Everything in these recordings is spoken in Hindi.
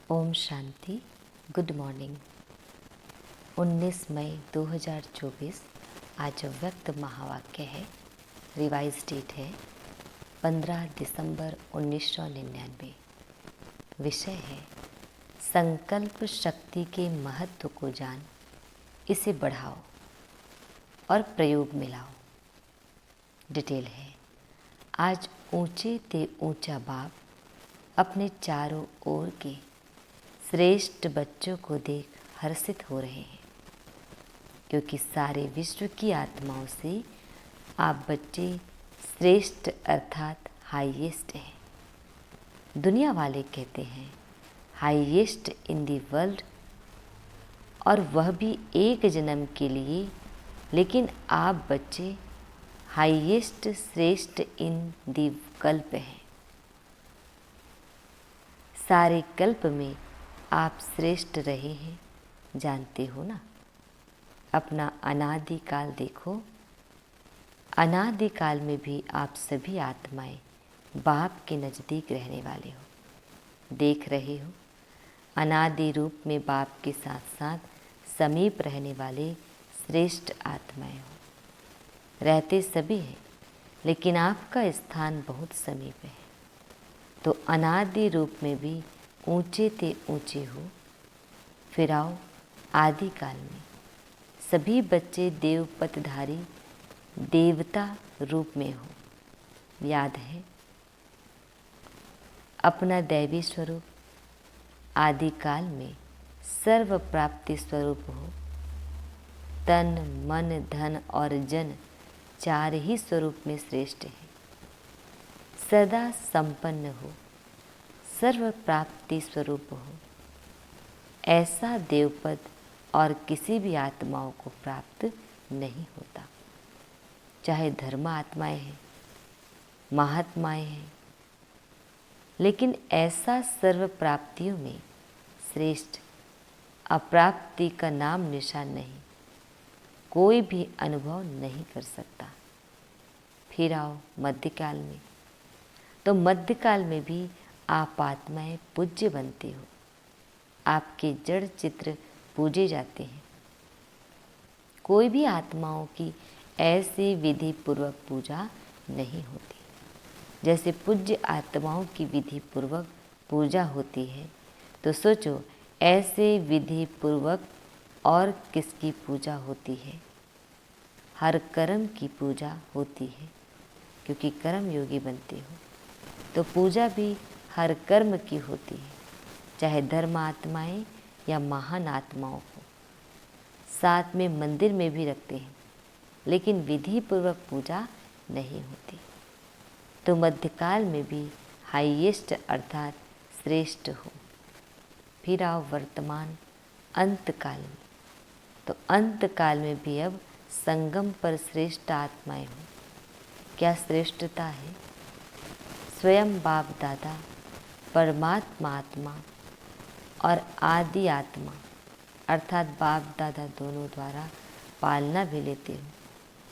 ओम शांति। Good morning. 19 मई 2024 आज व्यक्त महावाक्य है। रिवाइज डेट है 15 दिसंबर 1999। विषय है संकल्प शक्ति के महत्व को जान, इसे बढ़ाओ और प्रयोग में लाओ। डिटेल है, आज ऊंचे ते ऊंचा बाप अपने चारों ओर के श्रेष्ठ बच्चों को देख हर्षित हो रहे हैं, क्योंकि सारे विश्व की आत्माओं से आप बच्चे श्रेष्ठ अर्थात हाईएस्ट हैं। दुनिया वाले कहते हैं हाईएस्ट इन दी वर्ल्ड, और वह भी एक जन्म के लिए, लेकिन आप बच्चे हाईएस्ट श्रेष्ठ इन दी कल्प हैं। सारे कल्प में आप श्रेष्ठ रहे हैं, जानते हो ना। अपना अनादिकाल देखो, अनादिकाल में भी आप सभी आत्माएं बाप के नज़दीक रहने वाले हो। देख रहे हो, अनादि रूप में बाप के साथ साथ समीप रहने वाले श्रेष्ठ आत्माएं हो। रहते सभी हैं, लेकिन आपका स्थान बहुत समीप है। तो अनादि रूप में भी ऊंचे ते ऊंचे हो। फिर आओ आदिकाल में सभी बच्चे देवपतधारी देवता रूप में हो। याद है अपना दैवी स्वरूप आदिकाल में सर्व प्राप्ति स्वरूप हो। तन मन धन और जन चार ही स्वरूप में श्रेष्ठ है। सदा संपन्न हो, सर्व प्राप्ति स्वरूप हो। ऐसा देवपद और किसी भी आत्माओं को प्राप्त नहीं होता, चाहे धर्म आत्माएं हैं, महात्माएं हैं, लेकिन ऐसा सर्व प्राप्तियों में श्रेष्ठ अप्राप्ति का नाम निशान नहीं, कोई भी अनुभव नहीं कर सकता। फिर आओ मध्यकाल में, तो मध्यकाल में भी आप आत्माएं पूज्य बनते हो। आपके जड़ चित्र पूजे जाते हैं। कोई भी आत्माओं की ऐसी विधि पूर्वक पूजा नहीं होती जैसे पूज्य आत्माओं की विधि पूर्वक पूजा होती है। तो सोचो, ऐसे विधि पूर्वक और किसकी पूजा होती है? हर कर्म की पूजा होती है, क्योंकि कर्म योगी बनते हो। तो पूजा भी हर कर्म की होती है, चाहे धर्म आत्माएं या महान आत्माओं को। साथ में मंदिर में भी रखते हैं, लेकिन विधि पूर्वक पूजा नहीं होती। तो मध्यकाल में भी हाईएस्ट अर्थात श्रेष्ठ हो। फिर आओ वर्तमान अंतकाल में, तो अंतकाल में भी अब संगम पर श्रेष्ठ आत्माएं हो। क्या श्रेष्ठता है? स्वयं बाप दादा परमात्मा आत्मा और आदि आत्मा अर्थात बाप दादा दोनों द्वारा पालना भी लेते हो,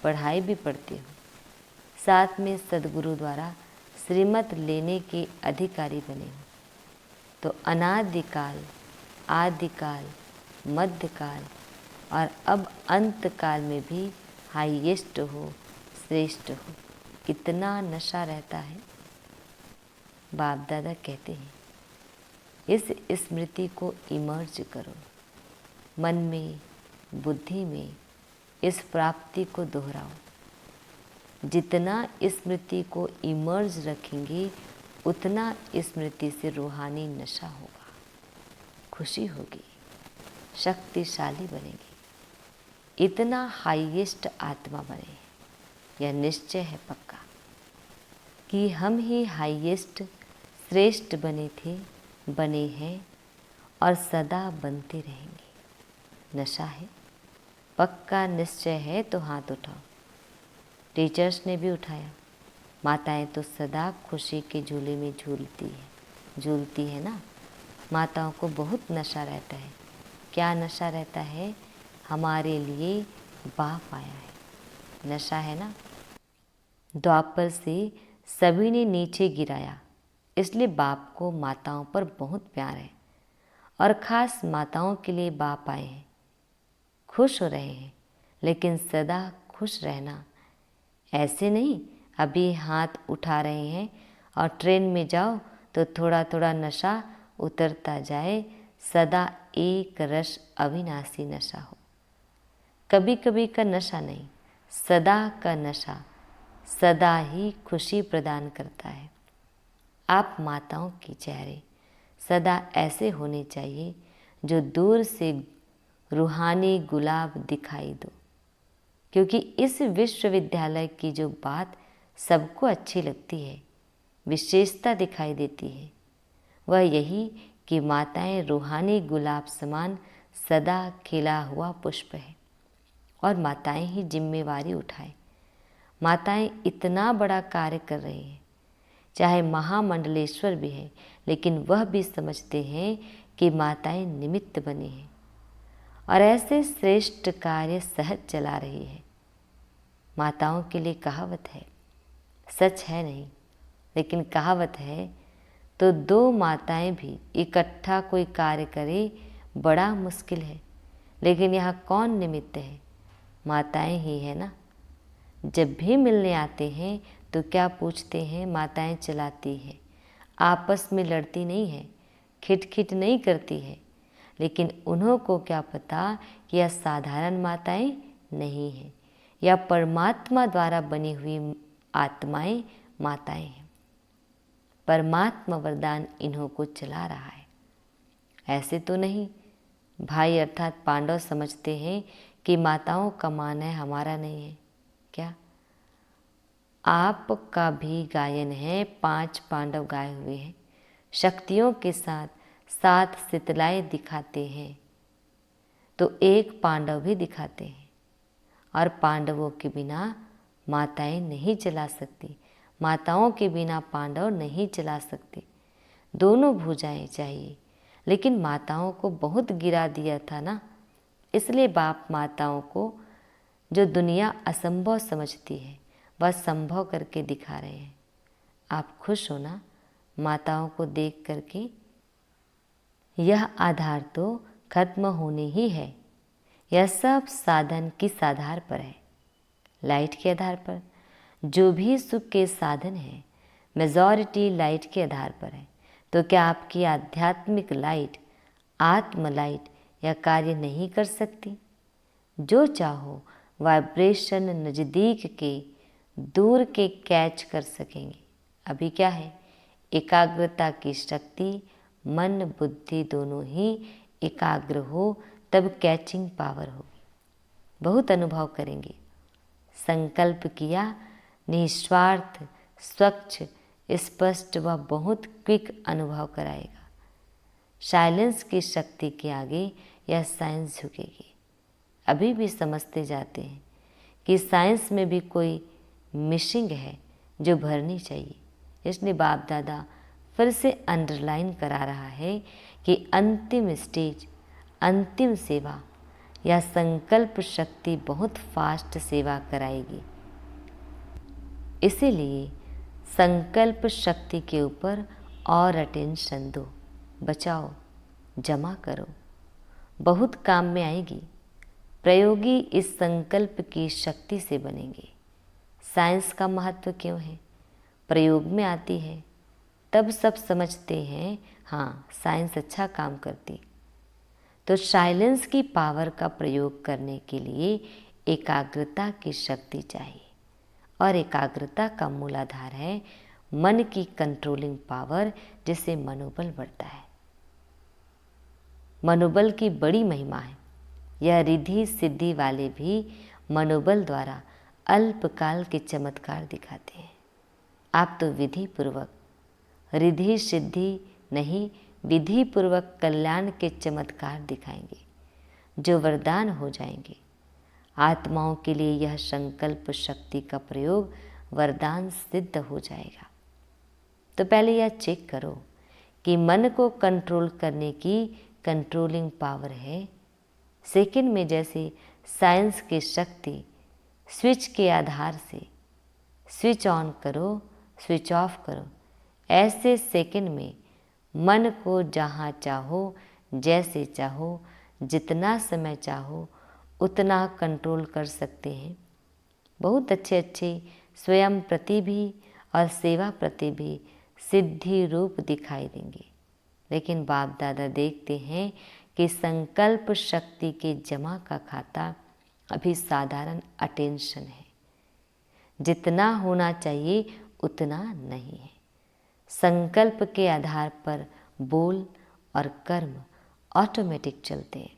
पढ़ाई भी पढ़ते हो। साथ में सदगुरु द्वारा श्रीमत लेने के अधिकारी बने हो। तो अनादिकाल, आदिकाल, मध्यकाल और अब अंतकाल में भी हाईएस्ट हो, श्रेष्ठ हो। कितना नशा रहता है। बाप दादा कहते हैं इस स्मृति को इमर्ज करो, मन में बुद्धि में इस प्राप्ति को दोहराओ। जितना स्मृति को इमर्ज रखेंगे, उतना स्मृति से रूहानी नशा होगा, खुशी होगी, शक्तिशाली बनेगी। इतना हाईएस्ट आत्मा बने, यह निश्चय है पक्का कि हम ही हाईएस्ट श्रेष्ठ बने थे, बने हैं और सदा बनते रहेंगे। नशा है, पक्का निश्चय है तो हाथ उठाओ। टीचर्स ने भी उठाया। माताएं तो सदा खुशी के झूले में झूलती है ना। माताओं को बहुत नशा रहता है। क्या नशा रहता है? हमारे लिए बाप आया है, नशा है ना। द्वापर से सभी ने नीचे गिराया, इसलिए बाप को माताओं पर बहुत प्यार है। और ख़ास माताओं के लिए बाप आए हैं। खुश हो रहे हैं, लेकिन सदा खुश रहना। ऐसे नहीं अभी हाथ उठा रहे हैं और ट्रेन में जाओ तो थोड़ा थोड़ा नशा उतरता जाए, सदा एक रस अविनाशी नशा हो। कभी कभी का नशा नहीं, सदा का नशा सदा ही खुशी प्रदान करता है। आप माताओं के चेहरे सदा ऐसे होने चाहिए जो दूर से रूहानी गुलाब दिखाई दो, क्योंकि इस विश्वविद्यालय की जो बात सबको अच्छी लगती है, विशेषता दिखाई देती है, वह यही कि माताएं रूहानी गुलाब समान सदा खिला हुआ पुष्प है और माताएं ही जिम्मेवारी उठाएं। माताएं इतना बड़ा कार्य कर रही हैं, चाहे महामंडलेश्वर भी है, लेकिन वह भी समझते हैं कि माताएं निमित्त बनी हैं और ऐसे श्रेष्ठ कार्य सहज चला रही है। माताओं के लिए कहावत है, सच है नहीं लेकिन कहावत है, तो दो माताएं भी इकट्ठा कोई कार्य करे बड़ा मुश्किल है, लेकिन यहाँ कौन निमित्त है? माताएं ही है ना। जब भी मिलने आते हैं तो क्या पूछते हैं? माताएं चलाती है, आपस में लड़ती नहीं है, खिटखिट नहीं करती है, लेकिन उन्हों को क्या पता कि यह साधारण माताएं नहीं हैं, या परमात्मा द्वारा बनी हुई आत्माएं माताएं हैं। परमात्मा वरदान इन्हों को चला रहा है। ऐसे तो नहीं, भाई अर्थात पांडव समझते हैं कि माताओं का मान है, हमारा नहीं है। क्या आपका भी गायन है? 5 पांडव गाए हुए हैं, शक्तियों के साथ 7 शीतलाएं दिखाते हैं, तो एक पांडव भी दिखाते हैं। और पांडवों के बिना माताएं नहीं चला सकती, माताओं के बिना पांडव नहीं चला सकते। दोनों भुजाएं चाहिए, लेकिन माताओं को बहुत गिरा दिया था ना, इसलिए बाप माताओं को जो दुनिया असंभव समझती है वह संभव करके दिखा रहे हैं। आप खुश हो ना माताओं को देख करके? यह आधार तो खत्म होने ही है। यह सब साधन किस आधार पर है? लाइट के आधार पर। जो भी सुख के साधन है मेजॉरिटी लाइट के आधार पर है। तो क्या आपकी आध्यात्मिक लाइट, आत्म लाइट यह कार्य नहीं कर सकती? जो चाहो वाइब्रेशन नज़दीक के दूर के कैच कर सकेंगे। अभी क्या है? एकाग्रता की शक्ति, मन बुद्धि दोनों ही एकाग्र हो तब कैचिंग पावर होगी। बहुत अनुभव करेंगे। संकल्प किया, निस्वार्थ, स्वच्छ, स्पष्ट व बहुत क्विक अनुभव कराएगा। साइलेंस की शक्ति के आगे यह साइंस झुकेगी। अभी भी समझते जाते हैं कि साइंस में भी कोई मिसिंग है जो भरनी चाहिए। इसलिए बाप दादा फिर से अंडरलाइन करा रहा है कि अंतिम स्टेज, अंतिम सेवा या संकल्प शक्ति बहुत फास्ट सेवा कराएगी। इसीलिए संकल्प शक्ति के ऊपर और अटेंशन दो, बचाओ, जमा करो, बहुत काम में आएगी। प्रयोगी इस संकल्प की शक्ति से बनेंगे। साइंस का महत्व क्यों है? प्रयोग में आती है तब सब समझते हैं, हाँ साइंस अच्छा काम करती। तो साइलेंस की पावर का प्रयोग करने के लिए एकाग्रता की शक्ति चाहिए, और एकाग्रता का मूलाधार है मन की कंट्रोलिंग पावर, जिससे मनोबल बढ़ता है। मनोबल की बड़ी महिमा है। यह रिद्धि सिद्धि वाले भी मनोबल द्वारा अल्पकाल के चमत्कार दिखाते हैं। आप तो विधि पूर्वक, रिद्धि सिद्धि नहीं, विधि पूर्वक कल्याण के चमत्कार दिखाएंगे जो वरदान हो जाएंगे। आत्माओं के लिए यह संकल्प शक्ति का प्रयोग वरदान सिद्ध हो जाएगा। तो पहले यह चेक करो कि मन को कंट्रोल करने की कंट्रोलिंग पावर है। सेकंड में जैसे साइंस की शक्ति स्विच के आधार से स्विच ऑन करो, स्विच ऑफ करो, ऐसे सेकंड में मन को जहाँ चाहो जैसे चाहो, जितना समय चाहो उतना कंट्रोल कर सकते हैं। बहुत अच्छे अच्छे स्वयं प्रति भी और सेवा प्रति भी सिद्धि रूप दिखाई देंगे। लेकिन बाप दादा देखते हैं कि संकल्प शक्ति के जमा का खाता अभी साधारण अटेंशन है। जितना होना चाहिए उतना नहीं है। संकल्प के आधार पर बोल और कर्म ऑटोमेटिक चलते हैं।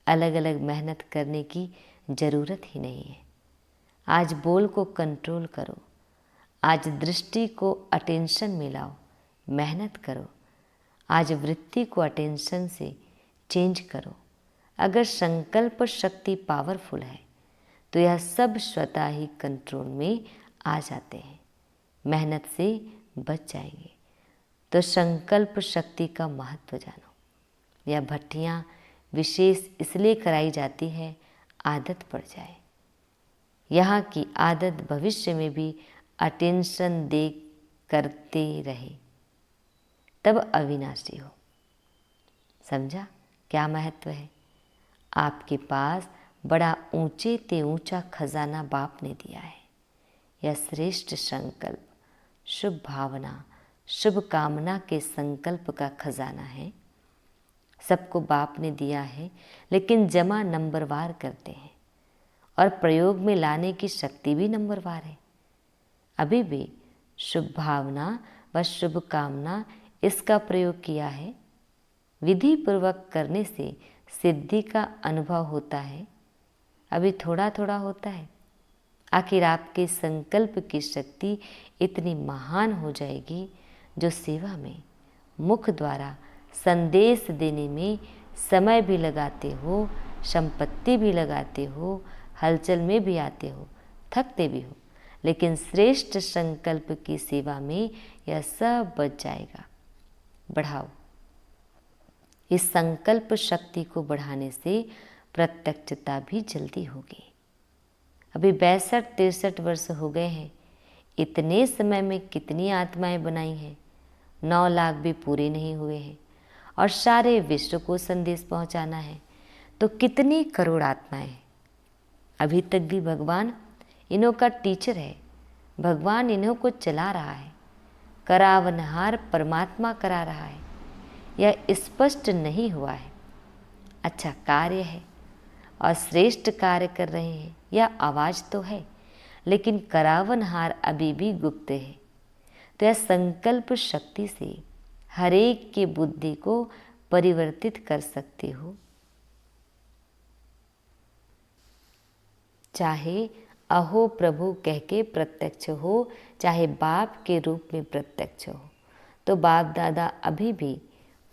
अलग अलग मेहनत करने की ज़रूरत ही नहीं है। आज बोल को कंट्रोल करो, आज दृष्टि को अटेंशन में लाओ, मेहनत करो। आज वृत्ति को अटेंशन से चेंज करो। अगर संकल्प शक्ति पावरफुल है तो यह सब स्वतः ही कंट्रोल में आ जाते हैं, मेहनत से बच जाएंगे। तो संकल्प शक्ति का महत्व जानो। यह भट्टियाँ विशेष इसलिए कराई जाती है आदत पड़ जाए। यहाँ की आदत भविष्य में भी अटेंशन दे करते रहे, तब अविनाशी हो। समझा क्या महत्व है? आपके पास बड़ा ऊंचे ते ऊंचा खजाना बाप ने दिया है। यह श्रेष्ठ संकल्प, शुभ भावना, शुभ कामना के संकल्प का खजाना है। सबको बाप ने दिया है, लेकिन जमा नंबरवार करते हैं और प्रयोग में लाने की शक्ति भी नंबरवार है। अभी भी शुभ भावना व शुभ कामना इसका प्रयोग किया है। विधि पूर्वक करने से सिद्धि का अनुभव होता है, अभी थोड़ा थोड़ा होता है। आखिर आपके संकल्प की शक्ति इतनी महान हो जाएगी जो सेवा में, मुख द्वारा संदेश देने में समय भी लगाते हो, संपत्ति भी लगाते हो, हलचल में भी आते हो, थकते भी हो, लेकिन श्रेष्ठ संकल्प की सेवा में यह सब बच जाएगा। बढ़ाओ। इस संकल्प शक्ति को बढ़ाने से प्रत्यक्षता भी जल्दी होगी। अभी 62-63 वर्ष हो गए हैं। इतने समय में कितनी आत्माएं बनाई हैं? 9 लाख भी पूरे नहीं हुए हैं और सारे विश्व को संदेश पहुंचाना है तो कितनी करोड़ आत्माएं हैं। अभी तक भी भगवान इन्हों का टीचर है, भगवान इन्हों को चला रहा है, करावनहार परमात्मा करा रहा है। यह स्पष्ट नहीं हुआ है। अच्छा कार्य है और श्रेष्ठ कार्य कर रहे हैं, यह आवाज़ तो है, लेकिन करावनहार अभी भी गुप्त है। तो यह संकल्प शक्ति से हर एक की बुद्धि को परिवर्तित कर सकते हो। चाहे अहो प्रभु कह के प्रत्यक्ष हो, चाहे बाप के रूप में प्रत्यक्ष हो, तो बाप दादा अभी भी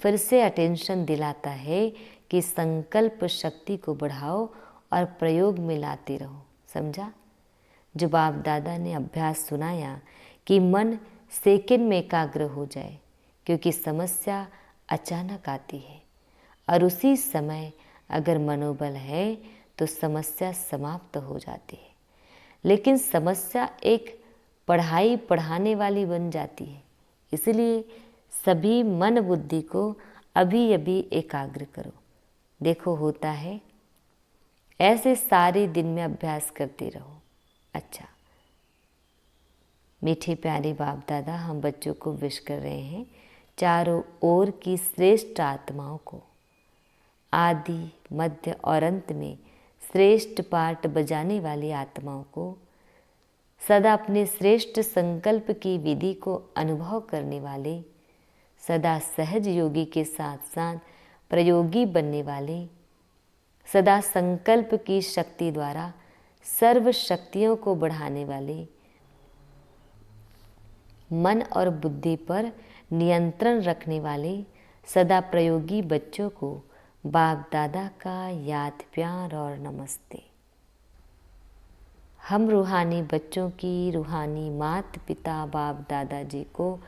फिर से अटेंशन दिलाता है कि संकल्प शक्ति को बढ़ाओ और प्रयोग में लाते रहो। समझा? जो बाप दादा ने अभ्यास सुनाया कि मन सेकंड में एकाग्र हो जाए, क्योंकि समस्या अचानक आती है और उसी समय अगर मनोबल है तो समस्या समाप्त हो जाती है। लेकिन समस्या एक पढ़ाई पढ़ाने वाली बन जाती है। इसलिए सभी मन बुद्धि को अभी अभी एकाग्र करो। देखो होता है। ऐसे सारे दिन में अभ्यास करते रहो। अच्छा, मीठे प्यारे बाप दादा हम बच्चों को विश कर रहे हैं चारों ओर की श्रेष्ठ आत्माओं को, आदि मध्य और अंत में श्रेष्ठ पाठ बजाने वाली आत्माओं को, सदा अपने श्रेष्ठ संकल्प की विधि को अनुभव करने वाले, सदा सहज योगी के साथ साथ प्रयोगी बनने वाले, सदा संकल्प की शक्ति द्वारा सर्व शक्तियों को बढ़ाने वाले, मन और बुद्धि पर नियंत्रण रखने वाले सदा प्रयोगी बच्चों को बाप दादा का याद प्यार और नमस्ते। हम रूहानी बच्चों की रूहानी माता पिता बाप दादाजी को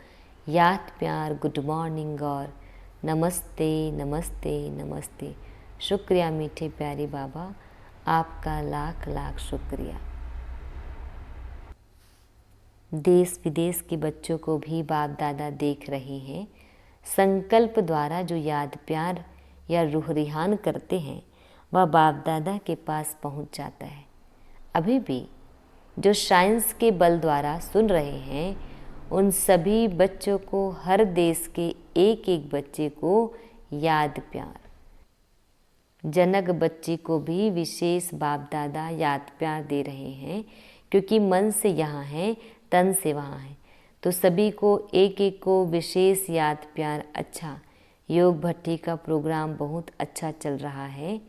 याद प्यार, गुड मॉर्निंग और नमस्ते नमस्ते नमस्ते। शुक्रिया मीठे प्यारे बाबा, आपका लाख लाख शुक्रिया। देश विदेश के बच्चों को भी बाप दादा देख रहे हैं। संकल्प द्वारा जो याद प्यार या रूह रिहान करते हैं वह बाप दादा के पास पहुंच जाता है। अभी भी जो साइंस के बल द्वारा सुन रहे हैं उन सभी बच्चों को, हर देश के एक एक बच्चे को याद प्यार। जनक बच्ची को भी विशेष बाप दादा याद प्यार दे रहे हैं, क्योंकि मन से यहाँ है, तन से वहाँ है। तो सभी को एक एक को विशेष याद प्यार। अच्छा, योग भट्टी का प्रोग्राम बहुत अच्छा चल रहा है।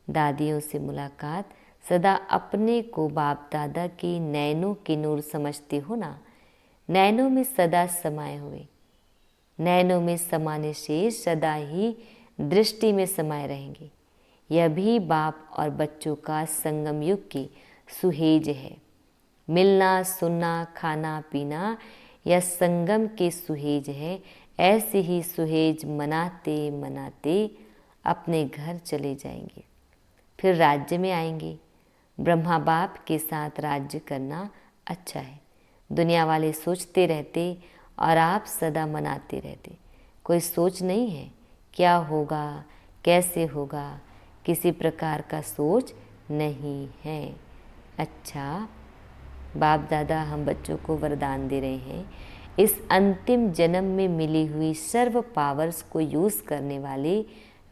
दादियों से मुलाकात। सदा अपने को बाप दादा की नैनों की नूर समझते हो ना। नैनों में सदा समाये हुए, नैनों में समाने शेष सदा ही दृष्टि में समाये रहेंगे। यह भी बाप और बच्चों का संगम युग की सुहेज है। मिलना, सुनना, खाना पीना यह संगम के सुहेज है। ऐसे ही सुहेज मनाते मनाते अपने घर चले जाएंगे, फिर राज्य में आएंगे। ब्रह्मा बाप के साथ राज्य करना अच्छा है। दुनिया वाले सोचते रहते और आप सदा मनाते रहते। कोई सोच नहीं है क्या होगा, कैसे होगा, किसी प्रकार का सोच नहीं है। अच्छा, बाप दादा हम बच्चों को वरदान दे रहे हैं, इस अंतिम जन्म में मिली हुई सर्व पावर्स को यूज़ करने वाले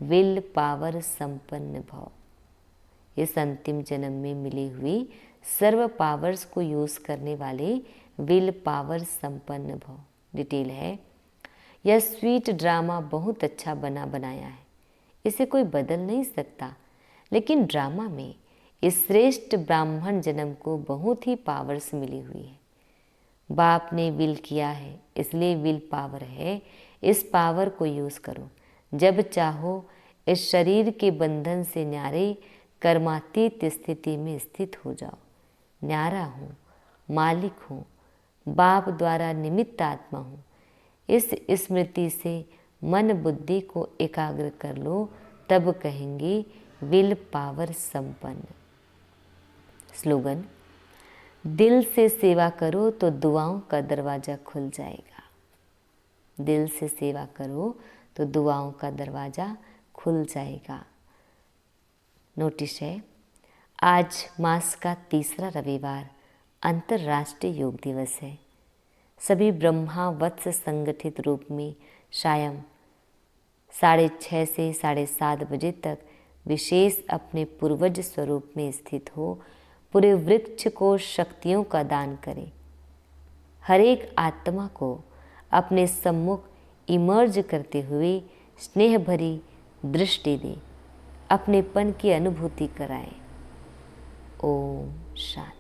विल पावर संपन्न भव। इस अंतिम जन्म में मिली हुई सर्व पावर्स को यूज़ करने वाले विल पावर संपन्न भव। डिटेल है, यह स्वीट ड्रामा बहुत अच्छा बनाया है, इसे कोई बदल नहीं सकता। लेकिन ड्रामा में इस श्रेष्ठ ब्राह्मण जन्म को बहुत ही पावर्स मिली हुई है। बाप ने विल किया है, इसलिए विल पावर है। इस पावर को यूज़ करो। जब चाहो इस शरीर के बंधन से न्यारे कर्मातीत स्थिति में स्थित हो जाओ। न्यारा हूँ, मालिक हूँ, बाप द्वारा निमित्त आत्मा हूँ। इस स्मृति से मन बुद्धि को एकाग्र कर लो, तब कहेंगे विल पावर संपन्न। स्लोगन, दिल से सेवा करो तो दुआओं का दरवाज़ा खुल जाएगा। दिल से सेवा करो तो दुआओं का दरवाज़ा खुल जाएगा। नोटिस है, आज मास का तीसरा रविवार अंतर्राष्ट्रीय योग दिवस है। सभी ब्रह्मा वत्स संगठित रूप में सायं 6:30 से 7:30 बजे तक विशेष अपने पूर्वज स्वरूप में स्थित हो पूरे वृक्ष को शक्तियों का दान करें। हर एक आत्मा को अपने सम्मुख इमर्ज करते हुए स्नेह भरी दृष्टि दें, अपनेपन की अनुभूति कराएं। ओम शांति।